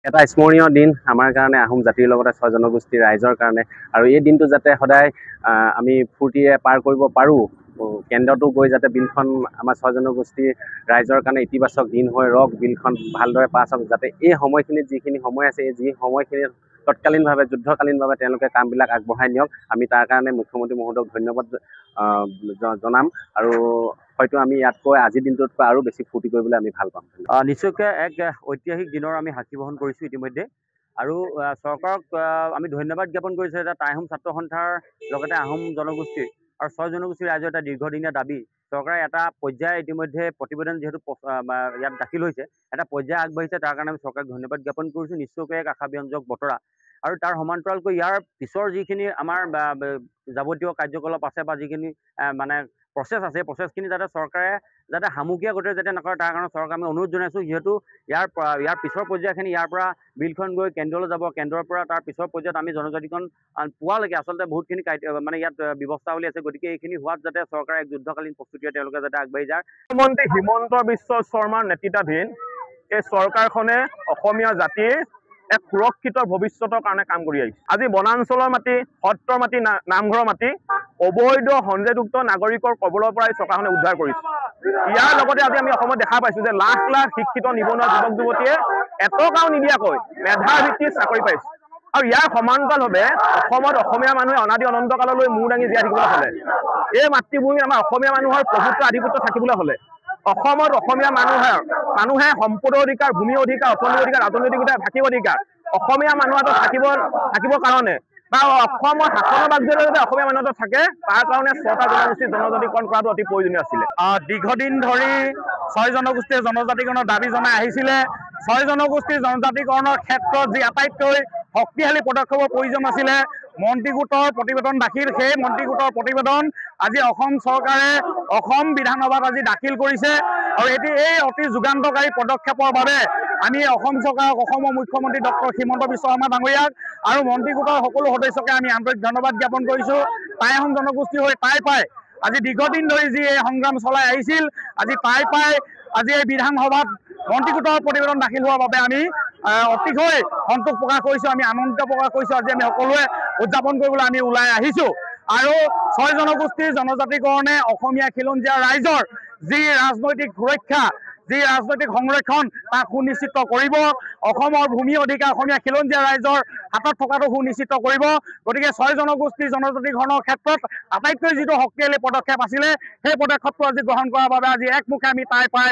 এটা স্মৰণীয় দিন আমাৰ কাৰণে, আহোম জাতিৰ লগতে 6 জনগোষ্ঠীৰ ৰাইজৰ কাৰণে। আৰু এই দিনটো যাতে সদায় আমি ফূৰ্তিৰে পাৰ কৰিব পাৰোঁ, কেন্দ্ৰটো গৈ যাতে বিলখন আমাৰ 6 জনগোষ্ঠীৰ ৰাইজৰ কাৰণে ইতিবাচক দিন হৈ ৰওক, বিলখন ভালদৰে পাছ হওক, যাতে এই সময়খিনিত যিখিনি সময় আছে, এই যি সময়খিনিত তৎকালীনভাৱে যুদ্ধকালীনভাৱে তেওঁলোকে কামবিলাক আগবঢ়াই নিয়ক। আমি তাৰ কাৰণে মুখ্যমন্ত্ৰী মহোদয়ক ধন্যবাদ জনাম। আৰু হয়তো আমি ইয়াতকৈ আজিৰ দিনটোতকৈ আৰু বেছি ফূৰ্তি কৰিবলৈ আমি ভাল পাম। নিশ্চয়কৈ এক ঐতিহাসিক দিনৰ আমি সাক্ষী বহন কৰিছোঁ ইতিমধ্যে। আৰু চৰকাৰক আমি ধন্যবাদ জ্ঞাপন কৰিছোঁ যে টাই আহোম ছাত্ৰ সন্থাৰ লগতে আহোম জনগোষ্ঠীৰ আৰু 6 জনগোষ্ঠীৰ ৰাইজৰ এটা দীৰ্ঘদিনীয়া দাবী। চৰকাৰে এটা পৰ্যায় ইতিমধ্যে প্ৰতিবেদন যিহেতু ইয়াত দাখিল হৈছে, এটা পৰ্যায় আগবাঢ়িছে, তাৰ কাৰণে আমি চৰকাৰক ধন্যবাদ জ্ঞাপন কৰিছোঁ। নিশ্চয়কৈ এক আশাব্যঞ্জক বতৰা। আৰু তাৰ সমান্তৰালকৈ ইয়াৰ পিছৰ যিখিনি আমাৰ যাৱতীয় কাৰ্যকলাপ আছে বা যিখিনি মানে প্ৰচেছ আছে, প্ৰচেছখিনি যাতে চৰকাৰে যাতে সামগ্ৰিক গতিৰে যাতে নকৰে, তাৰ কাৰণে চৰকাৰক আমি অনুৰোধ জনাইছোঁ। যিহেতু ইয়াৰ পিছৰ পৰ্যায়খিনি ইয়াৰ পৰা বিলখন গৈ কেন্দ্ৰলৈ যাব, কেন্দ্ৰৰ পৰা তাৰ পিছৰ পৰ্যায়ত আমি জনজাতিকৰণ পোৱালৈকে আচলতে বহুতখিনি মানে ইয়াত ব্যৱস্থাৱলী আছে। গতিকে এইখিনি হোৱাত যাতে চৰকাৰে এক যুদ্ধকালীন প্ৰস্তুতিৰে তেওঁলোকে যাতে আগবাঢ়ি যায়। মুখ্যমন্ত্ৰী হিমন্ত বিশ্ব শৰ্মাৰ নেতৃত্বাধীন এই চৰকাৰখনে অসমীয়া জাতিৰ এক সুৰক্ষিত ভৱিষ্যতৰ কাৰণে কাম কৰি আহিছে। আজি বনাঞ্চলৰ মাটি, সত্ৰৰ মাটি, নামঘৰৰ মাটি অবৈধ সন্দেহযুক্ত নাগৰিকৰ কবলৰ পৰা এই চৰকাৰখনে উদ্ধাৰ কৰিছে। ইয়াৰ লগতে আজি আমি অসমত দেখা পাইছোঁ যে লাখ লাখ শিক্ষিত নিবনুৱা যুৱক যুৱতীয়ে এটকাও নিদিয়াকৈ মেধাৰ ভিত্তিত চাকৰি পাইছে। আৰু ইয়াৰ সমান্তৰালভাৱে অসমত অসমীয়া মানুহে অনাদি অনন্ত কাললৈ মূৰ দাঙি জীয়াই থাকিবলৈ হ'লে, এই মাতৃভূমিত আমাৰ অসমীয়া মানুহৰ প্ৰভুত্ব আধিপত্য থাকিবলৈ হ'লে, অসমত অসমীয়া মানুহে সম্পদৰ অধিকাৰ, ভূমিৰ অধিকাৰ, অৰ্থনৈতিক অধিকাৰ, ৰাজনৈতিক অধিকাৰ, ভাষিক অধিকাৰ, অসমীয়া মানুহ এটা থাকিবৰ কাৰণে বা অসমৰ শাসনৰ বাধ্যতা যাতে অসমীয়া মানুহ এটা থাকে, তাৰ কাৰণে 6টা জনগোষ্ঠীৰ জনজাতিকৰণ কৰাটো অতি প্ৰয়োজনীয় আছিলে। দীৰ্ঘদিন ধৰি 6 জনগোষ্ঠীয়ে জনজাতিকৰণৰ দাবী জনাই আহিছিলে। 6 জনগোষ্ঠীৰ জনজাতিকৰণৰ ক্ষেত্ৰত যি আটাইতকৈ শক্তিশালী পদক্ষেপৰ প্ৰয়োজন আছিলে, মন্ত্ৰী গোটৰ প্ৰতিবেদন দাখিল। সেই মন্ত্ৰী গোটৰ প্ৰতিবেদন আজি অসম চৰকাৰে অসম বিধানসভাত আজি দাখিল কৰিছে। আৰু এই অতি যুগান্তকাৰী পদক্ষেপৰ বাবে আমি অসম চৰকাৰক, অসমৰ মুখ্যমন্ত্ৰী ডক্টৰ হিমন্ত বিশ্ব শৰ্মা ডাঙৰীয়াক আৰু মন্ত্ৰী গোটৰ সকলো সদস্যকে আমি আন্তৰিক ধন্যবাদ জ্ঞাপন কৰিছোঁ। টাই আহোম জনগোষ্ঠী হৈ টাই পাই আজি দীৰ্ঘদিন ধৰি যি এই সংগ্ৰাম চলাই আহিছিল, আজি টাই পাই আজি এই বিধানসভাত মন্ত্ৰী গোটৰ প্ৰতিবেদন দাখিল হোৱাৰ বাবে আমি অতিশয় সন্তোষ প্ৰকাশ কৰিছোঁ, আমি আনন্দিত প্ৰকাশ কৰিছোঁ। আজি আমি সকলোৱে উদযাপন কৰিবলৈ আমি ওলাই আহিছোঁ। আৰু 6 জনগোষ্ঠীৰ জনজাতিকৰণে অসমীয়া খিলঞ্জীয়া ৰাইজৰ যি ৰাজনৈতিক সুৰক্ষা, যি ৰাজনৈতিক সংৰক্ষণ, তাক সুনিশ্চিত কৰিব। অসমৰ ভূমি অধিকাৰ অসমীয়া খিলঞ্জীয়া ৰাইজৰ হাতত থকাটো সুনিশ্চিত কৰিব। গতিকে 6 জনগোষ্ঠীৰ জনজাতিকৰণৰ ক্ষেত্ৰত আটাইতকৈ যিটো শক্তিশালী পদক্ষেপ আছিলে, সেই পদক্ষেপটো আজি গ্ৰহণ কৰাৰ বাবে আজি একমুখে আমি টাই পাই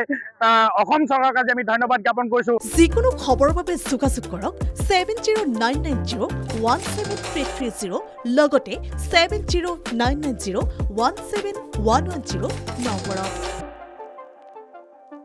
অসম চৰকাৰক আজি আমি ধন্যবাদ জ্ঞাপন কৰিছোঁ। যিকোনো খবৰৰ বাবে যোগাযোগ কৰক 7099017330 লগতে 7099017110 নম্বৰত।